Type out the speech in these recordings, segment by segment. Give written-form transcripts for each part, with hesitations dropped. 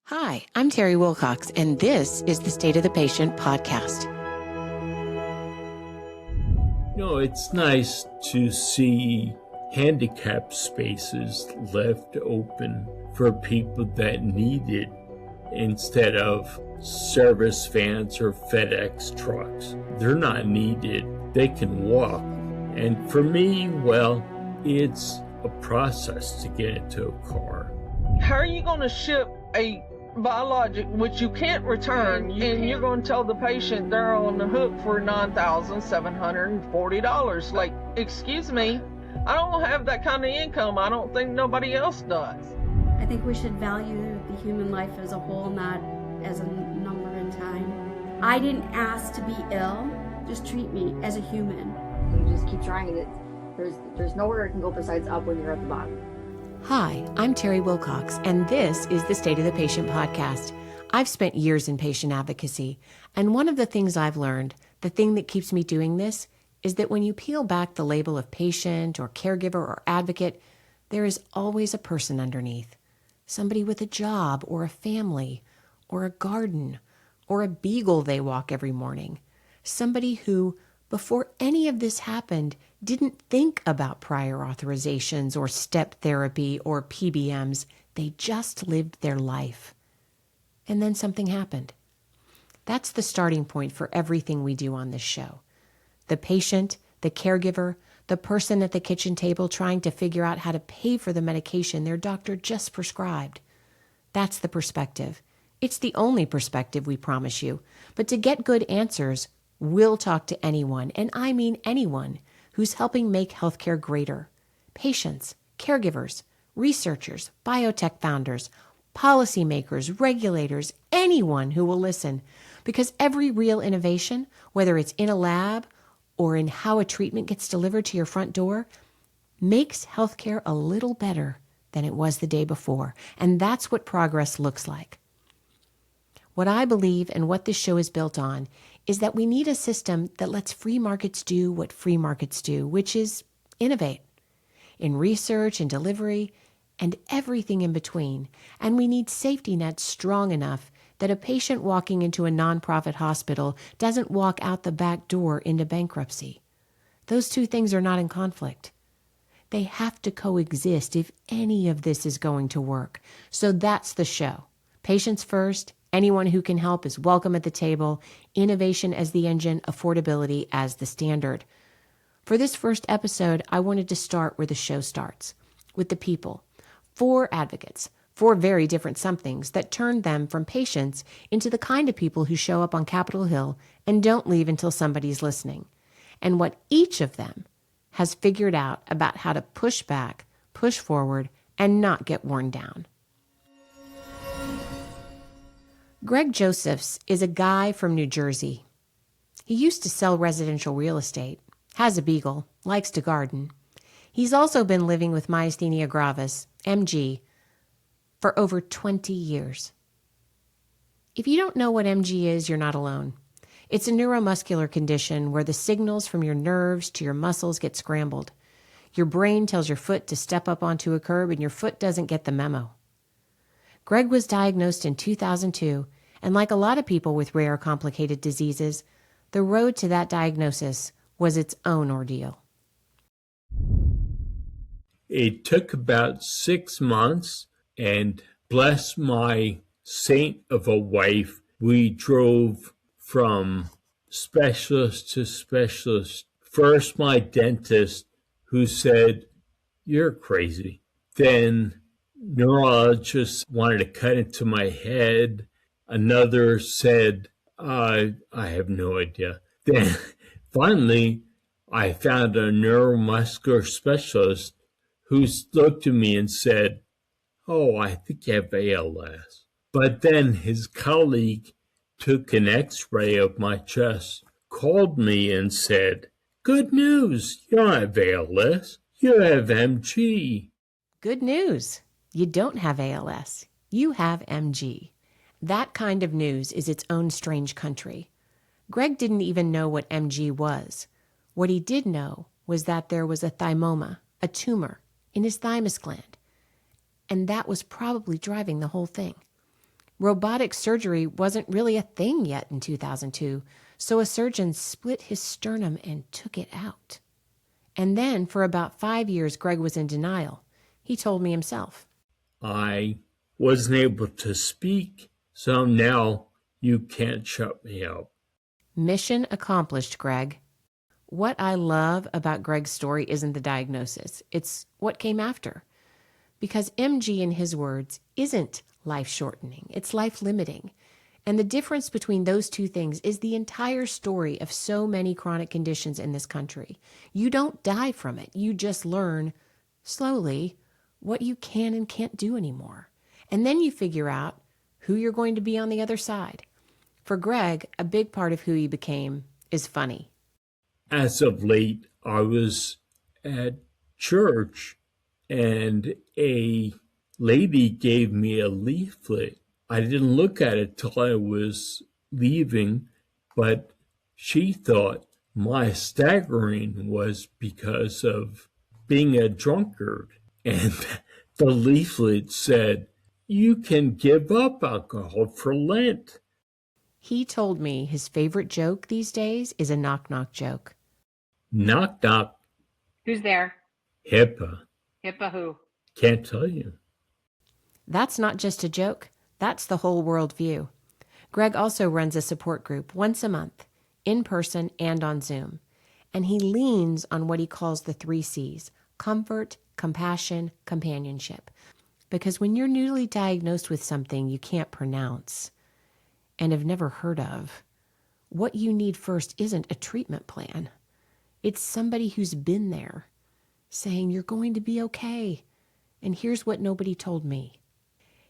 Hi, I'm Terry Wilcox, and this is the State of the Patient podcast. It's nice to see handicap spaces left open for people that need it instead of service vans or FedEx trucks. They're not needed. They can walk. And for me, it's a process to get into a car. How are you going to ship a biologic which you can't return and you're going to tell the patient they're on the hook for $9,740? Like, excuse me, I don't have that kind of income. I don't think nobody else does. I think we should value the human life as a whole, not as a number in time. I didn't ask to be ill. Just treat me as a human. You just keep trying it. There's nowhere it can go besides up when you're at the bottom. Hi, I'm Terry Wilcox, and this is the State of the Patient podcast. I've spent years in patient advocacy, and one of the things I've learned, the thing that keeps me doing this, is that when you peel back the label of patient or caregiver or advocate, there is always a person underneath. Somebody with a job or a family or a garden or a beagle they walk every morning. Somebody who, before any of this happened, didn't think about prior authorizations or step therapy or PBMs. They just lived their life. And then something happened. That's the starting point for everything we do on this show. The patient, the caregiver, the person at the kitchen table trying to figure out how to pay for the medication their doctor just prescribed. That's the perspective. It's the only perspective, we promise you. But to get good answers, we'll talk to anyone, and I mean anyone, who's helping make healthcare greater. Patients, caregivers, researchers, biotech founders, policymakers, regulators, anyone who will listen. Because every real innovation, whether it's in a lab or in how a treatment gets delivered to your front door, makes healthcare a little better than it was the day before. And that's what progress looks like. What I believe and what this show is built on is that we need a system that lets free markets do what free markets do, which is innovate in research and delivery and everything in between. And we need safety nets strong enough that a patient walking into a nonprofit hospital doesn't walk out the back door into bankruptcy. Those two things are not in conflict. They have to coexist if any of this is going to work. So that's the show. Patients first. Anyone who can help is welcome at the table. Innovation as the engine, affordability as the standard. For this first episode, I wanted to start where the show starts, with the people. 4 advocates, 4 very different somethings that turned them from patients into the kind of people who show up on Capitol Hill and don't leave until somebody's listening. And what each of them has figured out about how to push back, push forward, and not get worn down. Greg Josephs is a guy from New Jersey. He used to sell residential real estate, has a beagle, likes to garden. He's also been living with myasthenia gravis, MG, for over 20 years. If you don't know what MG is, you're not alone. It's a neuromuscular condition where the signals from your nerves to your muscles get scrambled. Your brain tells your foot to step up onto a curb and your foot doesn't get the memo. Greg was diagnosed in 2002, and like a lot of people with rare, complicated diseases, the road to that diagnosis was its own ordeal. It took about 6 months, and bless my saint of a wife, we drove from specialist to specialist. First, my dentist, who said, "You're crazy." Then neurologist wanted to cut into my head. Another said, I have no idea. Then finally, I found a neuromuscular specialist who looked at me and said, "Oh, I think you have ALS." But then his colleague took an x-ray of my chest, called me and said, "Good news, you don't have ALS, you have MG." Good news. You don't have ALS. You have MG. That kind of news is its own strange country. Greg didn't even know what MG was. What he did know was that there was a thymoma, a tumor, in his thymus gland. And that was probably driving the whole thing. Robotic surgery wasn't really a thing yet in 2002, so a surgeon split his sternum and took it out. And then, for about 5 years, Greg was in denial. He told me himself. I wasn't able to speak, so now you can't shut me up. Mission accomplished, Greg. What I love about Greg's story isn't the diagnosis. It's what came after. Because MG, in his words, isn't life-shortening. It's life-limiting. And the difference between those two things is the entire story of so many chronic conditions in this country. You don't die from it. You just learn, slowly, what you can and can't do anymore. And then you figure out who you're going to be on the other side. For Greg, a big part of who he became is funny. As of late, I was at church and a lady gave me a leaflet. I didn't look at it till I was leaving, but she thought my staggering was because of being a drunkard. And the leaflet said, "You can give up alcohol for Lent." He told me his favorite joke these days is a knock-knock joke. Knock, knock. Who's there? HIPAA. HIPAA who? Can't tell you. That's not just a joke. That's the whole worldview. Greg also runs a support group once a month, in person and on Zoom. And he leans on what he calls the 3 C's: comfort, compassion, companionship. Because when you're newly diagnosed with something you can't pronounce and have never heard of, what you need first isn't a treatment plan. It's somebody who's been there, saying you're going to be okay. And here's what nobody told me.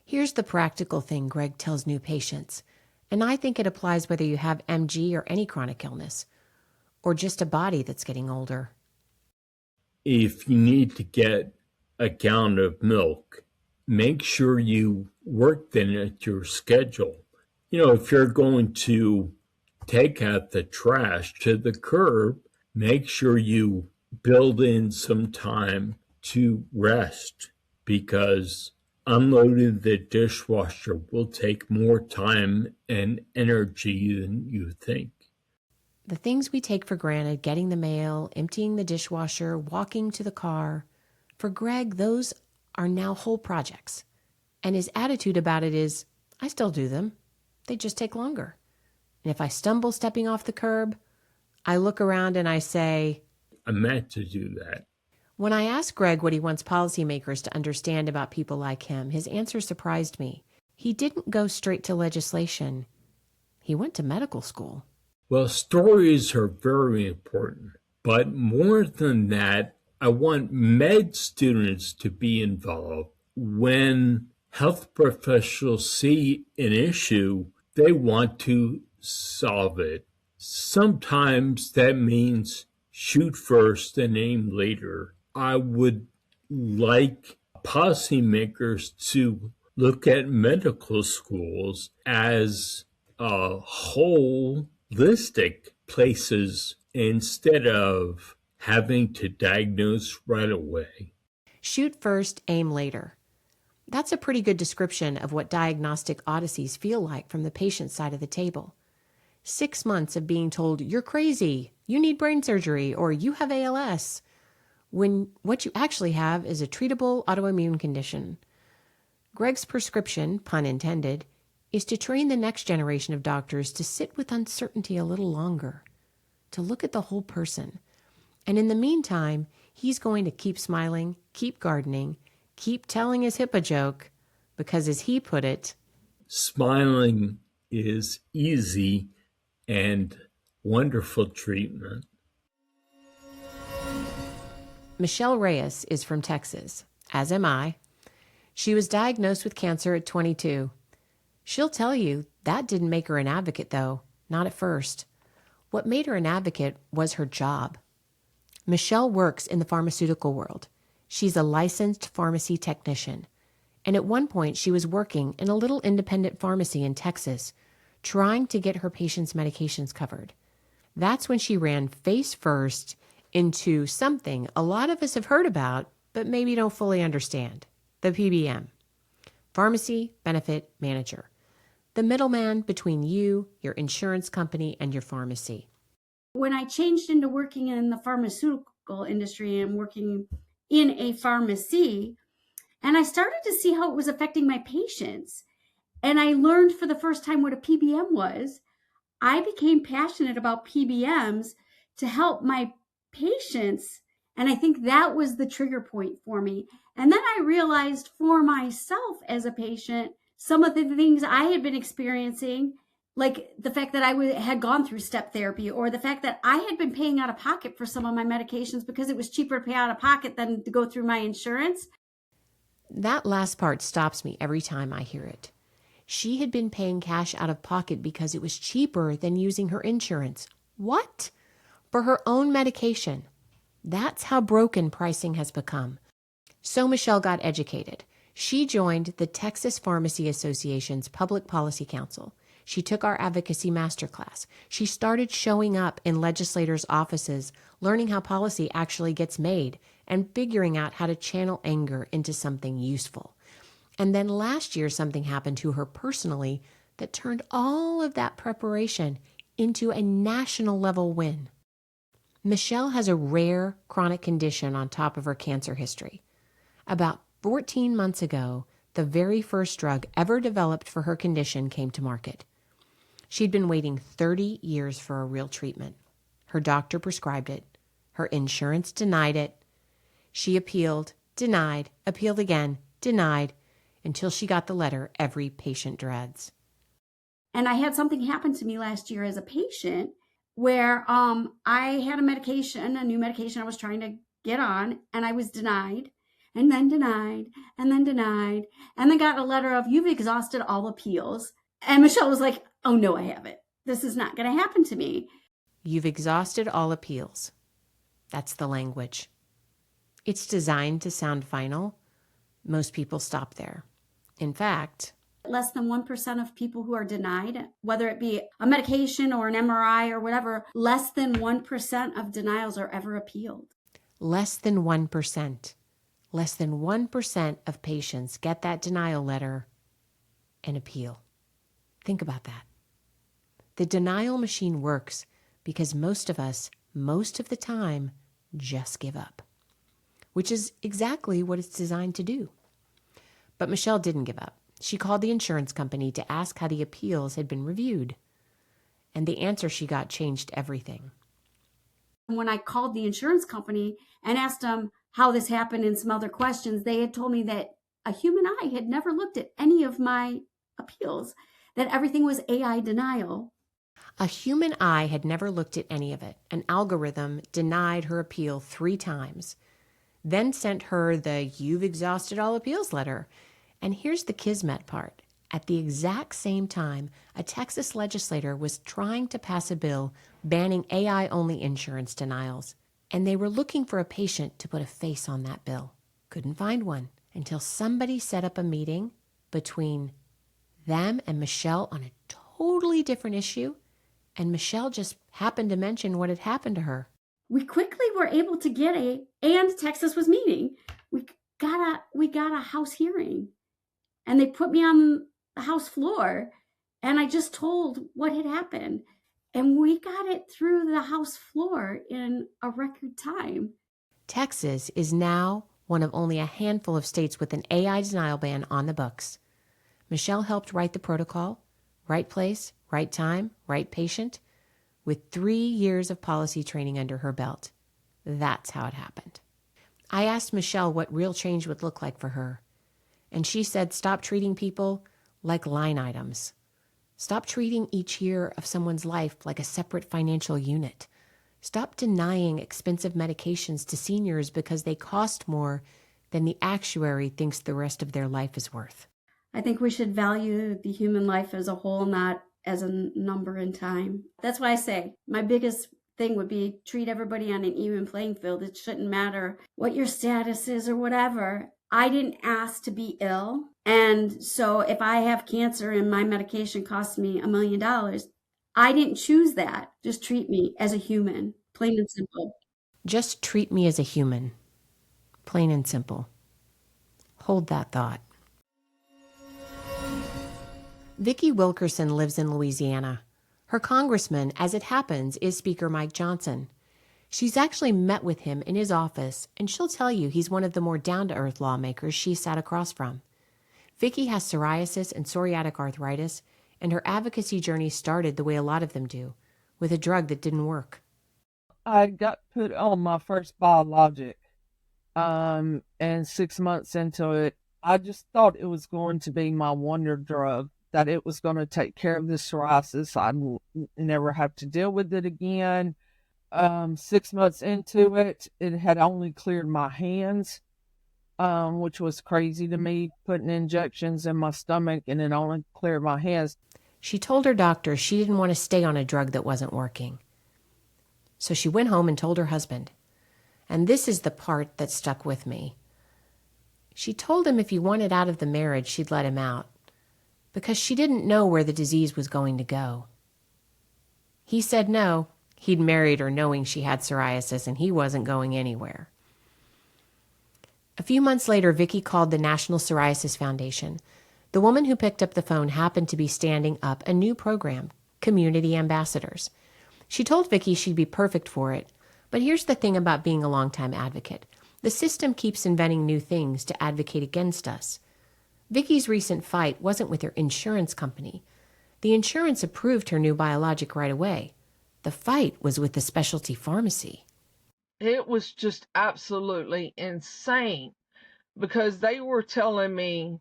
Here's the practical thing Greg tells new patients, and I think it applies whether you have MG or any chronic illness, or just a body that's getting older. If you need to get a gallon of milk, make sure you work then at your schedule. If you're going to take out the trash to the curb, make sure you build in some time to rest, because unloading the dishwasher will take more time and energy than you think. The things we take for granted, getting the mail, emptying the dishwasher, walking to the car, for Greg, those are now whole projects. And his attitude about it is, I still do them. They just take longer. And if I stumble stepping off the curb, I look around and I say, I meant to do that. When I asked Greg what he wants policymakers to understand about people like him, his answer surprised me. He didn't go straight to legislation. He went to medical school. Well, stories are very important, but more than that, I want med students to be involved. When health professionals see an issue, they want to solve it. Sometimes that means shoot first and aim later. I would like policymakers to look at medical schools as holistic places instead of having to diagnose right away. Shoot first, aim later. That's a pretty good description of what diagnostic odysseys feel like from the patient side of the table. 6 months of being told, you're crazy, you need brain surgery, or you have ALS, when what you actually have is a treatable autoimmune condition. Greg's prescription, pun intended, is to train the next generation of doctors to sit with uncertainty a little longer, to look at the whole person. And in the meantime, he's going to keep smiling, keep gardening, keep telling his HIPAA joke, because as he put it, smiling is easy and wonderful treatment. Michele Rayes is from Texas, as am I. She was diagnosed with cancer at 22. She'll tell you that didn't make her an advocate, though, not at first. What made her an advocate was her job. Michele works in the pharmaceutical world. She's a licensed pharmacy technician. And at one point, she was working in a little independent pharmacy in Texas, trying to get her patients' medications covered. That's when she ran face first into something a lot of us have heard about, but maybe don't fully understand, the PBM, Pharmacy Benefit Manager. the middleman between you, your insurance company, and your pharmacy. When I changed into working in the pharmaceutical industry and working in a pharmacy, and I started to see how it was affecting my patients, and I learned for the first time what a PBM was, I became passionate about PBMs to help my patients. And I think that was the trigger point for me. And then I realized for myself as a patient, some of the things I had been experiencing, like the fact that I had gone through step therapy, or the fact that I had been paying out of pocket for some of my medications because it was cheaper to pay out of pocket than to go through my insurance. That last part stops me every time I hear it. She had been paying cash out of pocket because it was cheaper than using her insurance. What? For her own medication. That's how broken pricing has become. So Michele got educated. She joined the Texas Pharmacy Association's Public Policy Council. She took our advocacy masterclass. She started showing up in legislators' offices, learning how policy actually gets made, and figuring out how to channel anger into something useful. And then last year, something happened to her personally that turned all of that preparation into a national level win. Michele has a rare chronic condition on top of her cancer history. About 14 months ago, the very first drug ever developed for her condition came to market. She'd been waiting 30 years for a real treatment. Her doctor prescribed it. Her insurance denied it. She appealed, denied, appealed again, denied, until she got the letter every patient dreads. And I had something happen to me last year as a patient where I had a new medication I was trying to get on, and I was denied, and then denied, and then denied, and then got a letter of, you've exhausted all appeals. And Michele was like, oh no, I haven't. This is not going to happen to me. You've exhausted all appeals. That's the language. It's designed to sound final. Most people stop there. In fact, less than 1% of people who are denied, whether it be a medication or an MRI or whatever, less than 1% of denials are ever appealed. Less than 1%. Less than 1% of patients get that denial letter and appeal. Think about that. The denial machine works because most of us, most of the time, just give up, which is exactly what it's designed to do. But Michele didn't give up. She called the insurance company to ask how the appeals had been reviewed. And the answer she got changed everything. When I called the insurance company and asked them how this happened and some other questions, they had told me that a human eye had never looked at any of my appeals, that everything was AI denial. A human eye had never looked at any of it. An algorithm denied her appeal 3 times, then sent her the "you've exhausted all appeals" letter. And here's the kismet part. At the exact same time, a Texas legislator was trying to pass a bill banning AI-only insurance denials. And they were looking for a patient to put a face on that bill. Couldn't find one until somebody set up a meeting between them and Michele on a totally different issue. And Michele just happened to mention what had happened to her. We quickly were able to get and Texas was meeting. We got a House hearing. And they put me on the House floor, and I just told what had happened. And we got it through the House floor in a record time. Texas is now one of only a handful of states with an AI denial ban on the books. Michele helped write the protocol, right place, right time, right patient, with 3 years of policy training under her belt. That's how it happened. I asked Michele what real change would look like for her. And she said, stop treating people like line items. Stop treating each year of someone's life like a separate financial unit. Stop denying expensive medications to seniors because they cost more than the actuary thinks the rest of their life is worth. I think we should value the human life as a whole, not as a number in time. That's why I say my biggest thing would be treat everybody on an even playing field. It shouldn't matter what your status is or whatever. I didn't ask to be ill. And so if I have cancer and my medication costs me $1 million, I didn't choose that. Just treat me as a human, plain and simple. Just treat me as a human, plain and simple. Hold that thought. Vicki Wilkerson lives in Louisiana. Her congressman, as it happens, is Speaker Mike Johnson. She's actually met with him in his office, and she'll tell you he's one of the more down-to-earth lawmakers she sat across from. Vicki has psoriasis and psoriatic arthritis, and her advocacy journey started the way a lot of them do, with a drug that didn't work. I got put on my first biologic, and 6 months into it, I just thought it was going to be my wonder drug, that it was going to take care of the psoriasis. I'd never have to deal with it again. 6 months into it, it had only cleared my hands, which was crazy to me, putting injections in my stomach and it only cleared my hands. She told her doctor she didn't want to stay on a drug that wasn't working. So she went home and told her husband. And this is the part that stuck with me. She told him if he wanted out of the marriage, she'd let him out, because she didn't know where the disease was going to go. He said no. He'd married her knowing she had psoriasis, and he wasn't going anywhere. A few months later, Vicki called the National Psoriasis Foundation. The woman who picked up the phone happened to be standing up a new program, Community Ambassadors. She told Vicki she'd be perfect for it, but here's the thing about being a longtime advocate. The system keeps inventing new things to advocate against us. Vicki's recent fight wasn't with her insurance company. The insurance approved her new biologic right away. The fight was with the specialty pharmacy. It was just absolutely insane, because they were telling me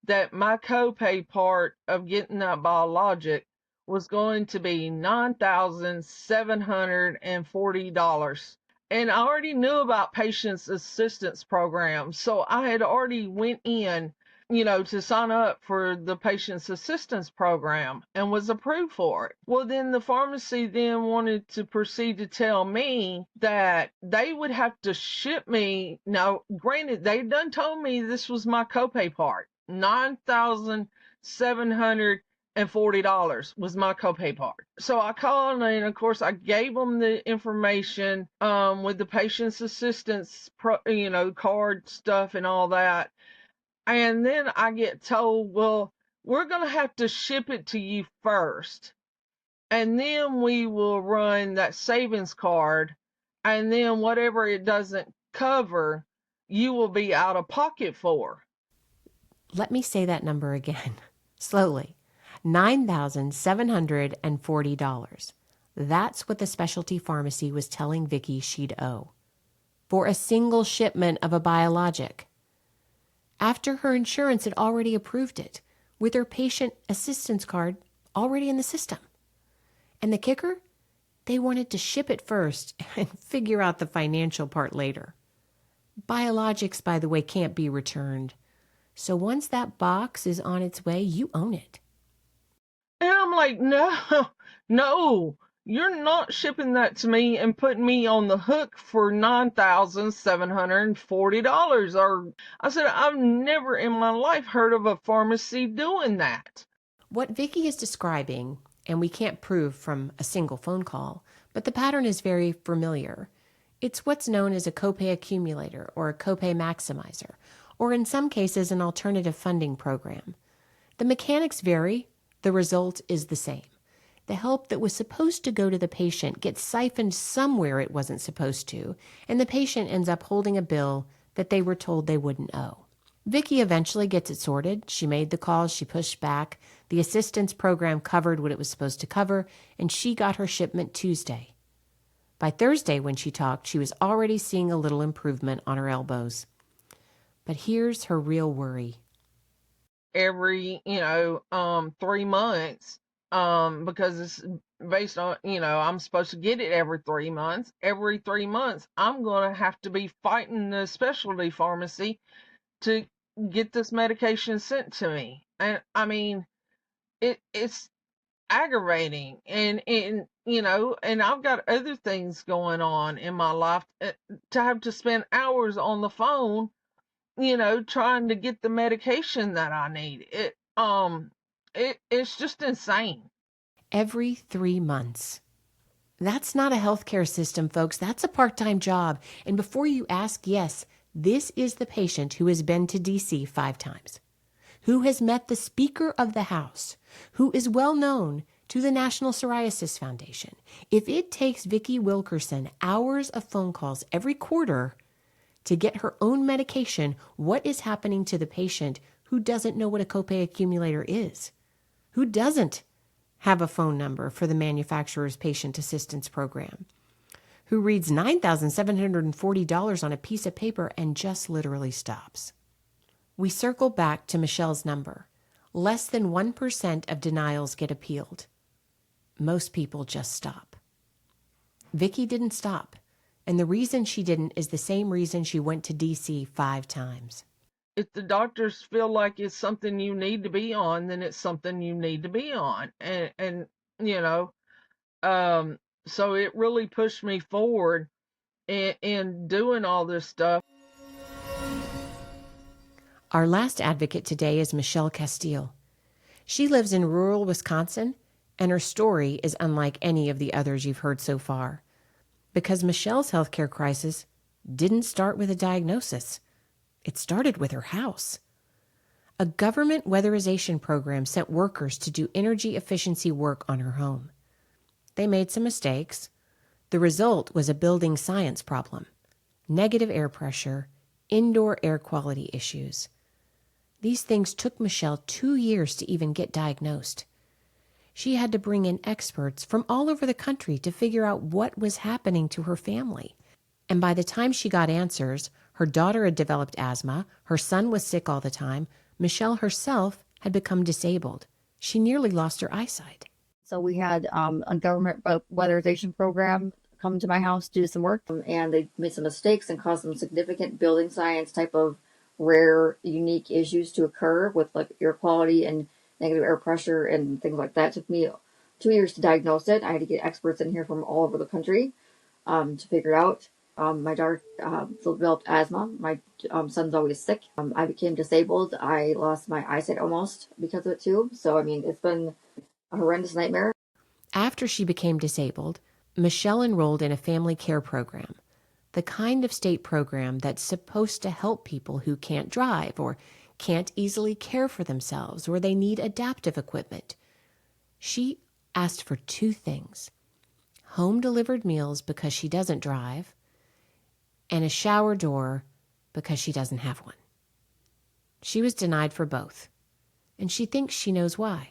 that my copay part of getting that biologic was going to be $9,740. And I already knew about patients assistance programs, so I had already went in, to sign up for the patient's assistance program and was approved for it. Well, then the pharmacy then wanted to proceed to tell me that they would have to ship me. Now, granted, they done told me this was my copay part. $9,740 was my copay part. So I called, and of course I gave them the information with the patient's assistance card stuff and all that. And then I get told, well, we're going to have to ship it to you first, and then we will run that savings card, and then whatever it doesn't cover, you will be out of pocket for. Let me say that number again, slowly. $9,740. That's what the specialty pharmacy was telling Vicki she'd owe for a single shipment of a biologic, after her insurance had already approved it, with her patient assistance card already in the system. And the kicker? They wanted to ship it first and figure out the financial part later. Biologics, by the way, can't be returned. So once that box is on its way, you own it. And I'm like, no, you're not shipping that to me and putting me on the hook for $9,740. Or I said, I've never in my life heard of a pharmacy doing that. What Vicki is describing, and we can't prove from a single phone call, but the pattern is very familiar. It's what's known as a copay accumulator or a copay maximizer, or in some cases an alternative funding program. The mechanics vary. The result is the same. The help that was supposed to go to the patient gets siphoned somewhere it wasn't supposed to, and the patient ends up holding a bill that they were told they wouldn't owe. Vicki eventually gets it sorted. She made the calls, she pushed back. The assistance program covered what it was supposed to cover, and she got her shipment Tuesday. By Thursday, when she talked, she was already seeing a little improvement on her elbows. But here's her real worry. Every, 3 months, because it's based on, I'm supposed to get it every 3 months. Every 3 months, I'm going to have to be fighting the specialty pharmacy to get this medication sent to me. And I mean, it's aggravating, and I've got other things going on in my life, to have to spend hours on the phone, trying to get the medication that I need. It's just insane. Every 3 months. That's not a healthcare system, folks. That's a part-time job. And before you ask, yes, this is the patient who has been to DC 5 times, who has met the Speaker of the House, who is well known to the National Psoriasis Foundation, if it takes Vicki Wilkerson hours of phone calls every quarter to get her own medication, what is happening to the patient who doesn't know what a copay accumulator is? Who doesn't have a phone number for the manufacturer's patient assistance program? Who reads $9,740 on a piece of paper and just literally stops? We circle back to Michele's number. Less than 1% of denials get appealed. Most people just stop. Vicki didn't stop. And the reason she didn't is the same reason she went to DC 5 times. If the doctors feel like it's something you need to be on, then it's something you need to be on. And so it really pushed me forward in doing all this stuff. Our last advocate today is Michele Castile. She lives in rural Wisconsin, and her story is unlike any of the others you've heard so far. Because Michele's healthcare crisis didn't start with a diagnosis. It started with her house. A government weatherization program sent workers to do energy efficiency work on her home. They made some mistakes. The result was a building science problem, negative air pressure, indoor air quality issues. These things took Michele 2 years to even get diagnosed. She had to bring in experts from all over the country to figure out what was happening to her family. And by the time she got answers, her daughter had developed asthma, her son was sick all the time, Michele herself had become disabled. She nearly lost her eyesight. So we had a government weatherization program come to my house to do some work, and they made some mistakes and caused some significant building science type of rare, unique issues to occur with like air quality and negative air pressure and things like that. It took me 2 years to diagnose it. I had to get experts in here from all over the country to figure it out. My daughter developed asthma. My son's always sick. I became disabled. I lost my eyesight almost because of it too. So, I mean, it's been a horrendous nightmare. After she became disabled, Michele enrolled in a family care program, the kind of state program that's supposed to help people who can't drive or can't easily care for themselves or they need adaptive equipment. She asked for 2 things: home-delivered meals because she doesn't drive, and a shower door because she doesn't have one. She was denied for both, and she thinks she knows why.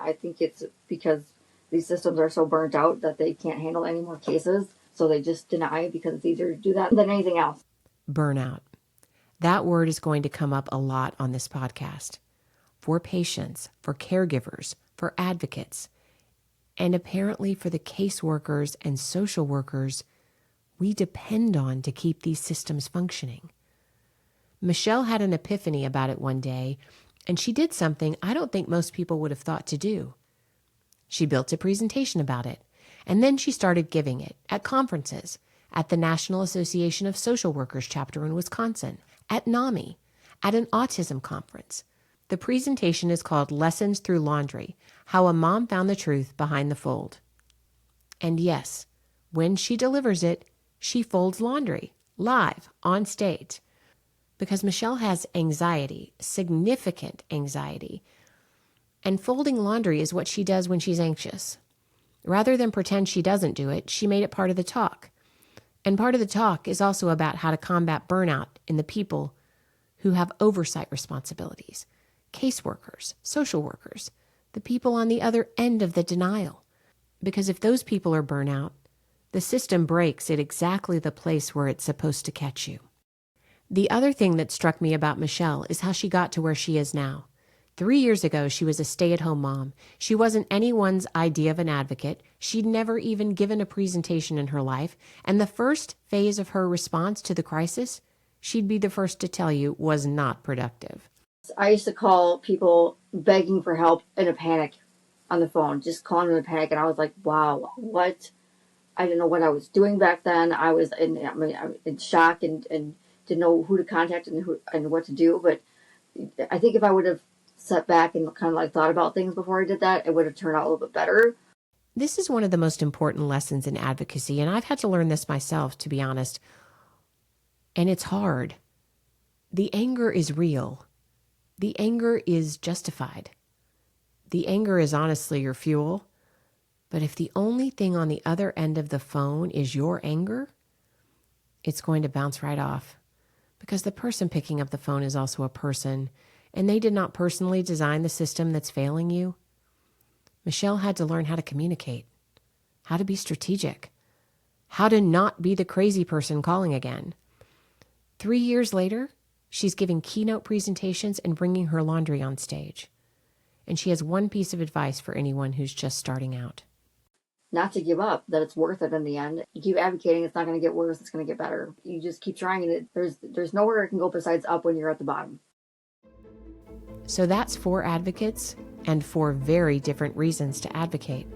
I think it's because these systems are so burnt out that they can't handle any more cases, so they just deny because it's easier to do that than anything else. Burnout. That word is going to come up a lot on this podcast. For patients, for caregivers, for advocates, and apparently for the caseworkers and social workers we depend on to keep these systems functioning. Michele had an epiphany about it one day, and she did something I don't think most people would have thought to do. She built a presentation about it, and then she started giving it at conferences, at the National Association of Social Workers chapter in Wisconsin, at NAMI, at an autism conference. The presentation is called Lessons Through Laundry: How a Mom Found the Truth Behind the Fold. And yes, when she delivers it, she folds laundry, live, on stage. Because Michele has anxiety, significant anxiety, and folding laundry is what she does when she's anxious. Rather than pretend she doesn't do it, she made it part of the talk. And part of the talk is also about how to combat burnout in the people who have oversight responsibilities, caseworkers, social workers, the people on the other end of the denial. Because if those people are burnout, the system breaks at exactly the place where it's supposed to catch you. The other thing that struck me about Michele is how she got to where she is now. 3 years ago, she was a stay-at-home mom. She wasn't anyone's idea of an advocate. She'd never even given a presentation in her life. And the first phase of her response to the crisis, she'd be the first to tell you, was not productive. I used to call people begging for help in a panic on the phone, just calling them in a panic. And I was like, wow, what? I didn't know what I was doing back then. I was in shock and didn't know who to contact and what to do. But I think if I would have sat back and kind of like thought about things before I did that, it would have turned out a little bit better. This is one of the most important lessons in advocacy, and I've had to learn this myself, to be honest. And it's hard. The anger is real. The anger is justified. The anger is honestly your fuel. But if the only thing on the other end of the phone is your anger, it's going to bounce right off. Because the person picking up the phone is also a person, and they did not personally design the system that's failing you. Michele had to learn how to communicate, how to be strategic, how to not be the crazy person calling again. 3 years later, she's giving keynote presentations and bringing her laundry on stage. And she has one piece of advice for anyone who's just starting out. Not to give up, that it's worth it in the end. You keep advocating, it's not going to get worse, it's going to get better. You just keep trying it. There's nowhere it can go besides up when you're at the bottom. So that's 4 advocates and 4 very different reasons to advocate.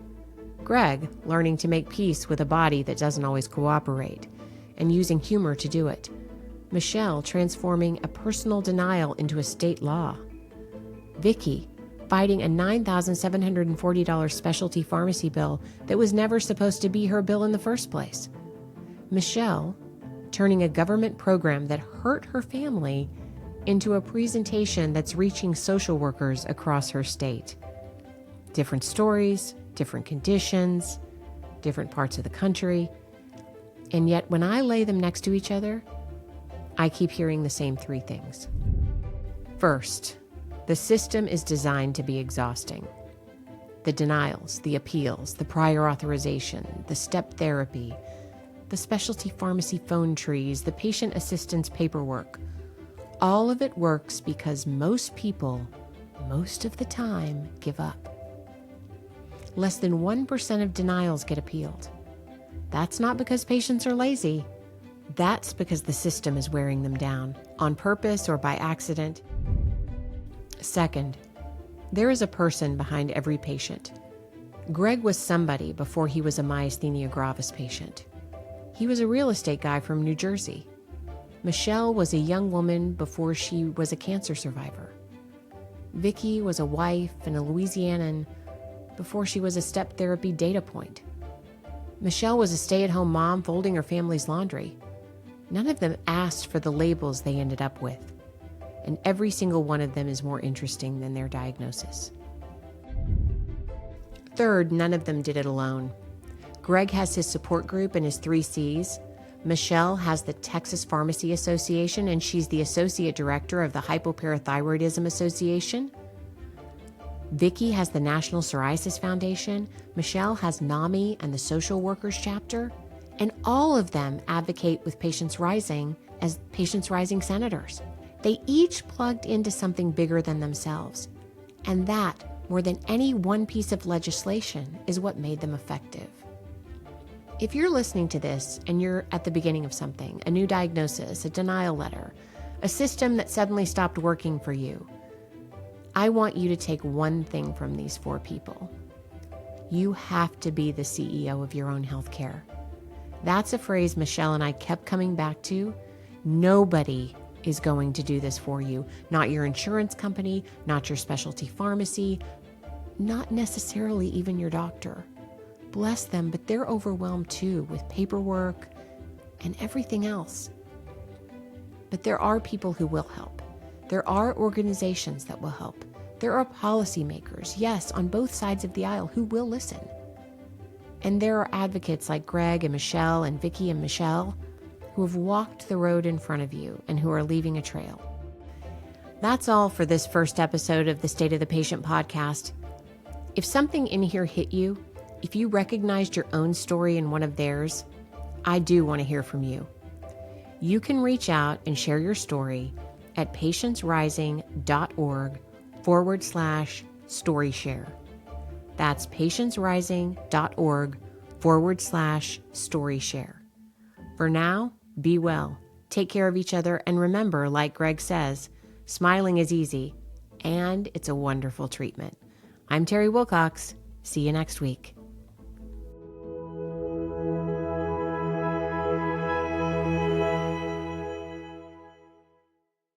Greg, learning to make peace with a body that doesn't always cooperate and using humor to do it. Michele, transforming a personal denial into a state law. Vicky, fighting a $9,740 specialty pharmacy bill that was never supposed to be her bill in the first place. Michele, turning a government program that hurt her family into a presentation that's reaching social workers across her state. Different stories, different conditions, different parts of the country. And yet when I lay them next to each other, I keep hearing the same 3 things. First, the system is designed to be exhausting. The denials, the appeals, the prior authorization, the step therapy, the specialty pharmacy phone trees, the patient assistance paperwork. All of it works because most people, most of the time, give up. Less than 1% of denials get appealed. That's not because patients are lazy. That's because the system is wearing them down, on purpose or by accident. Second, there is a person behind every patient. Greg was somebody before he was a myasthenia gravis patient. He was a real estate guy from New Jersey. Michele was a young woman before she was a cancer survivor. Vicky was a wife and a Louisianan before she was a step therapy data point. Michele was a stay-at-home mom folding her family's laundry. None of them asked for the labels they ended up with. And every single one of them is more interesting than their diagnosis. Third, none of them did it alone. Greg has his support group and his 3 Cs. Michele has the Texas Pharmacy Association, and she's the Associate Director of the Hypoparathyroidism Association. Vicky has the National Psoriasis Foundation. Michele has NAMI and the Social Workers Chapter. And all of them advocate with Patients Rising as Patients Rising senators. They each plugged into something bigger than themselves. And that, more than any one piece of legislation, is what made them effective. If you're listening to this and you're at the beginning of something, a new diagnosis, a denial letter, a system that suddenly stopped working for you, I want you to take one thing from these 4 people. You have to be the CEO of your own healthcare. That's a phrase Michele and I kept coming back to. Nobody is going to do this for you. Not your insurance company, not your specialty pharmacy, not necessarily even your doctor. Bless them, but they're overwhelmed too with paperwork and everything else. But there are people who will help. There are organizations that will help. There are policymakers, yes, on both sides of the aisle who will listen. And there are advocates like Greg and Michele and Vicky and Michele who have walked the road in front of you and who are leaving a trail. That's all for this first episode of the State of the Patient podcast. If something in here hit you, if you recognized your own story in one of theirs, I do want to hear from you. You can reach out and share your story at patientsrising.org/storyshare. That's patientsrising.org/storyshare. For now, be well, take care of each other, and remember, like Greg says, smiling is easy, and it's a wonderful treatment. I'm Terry Wilcox. See you next week.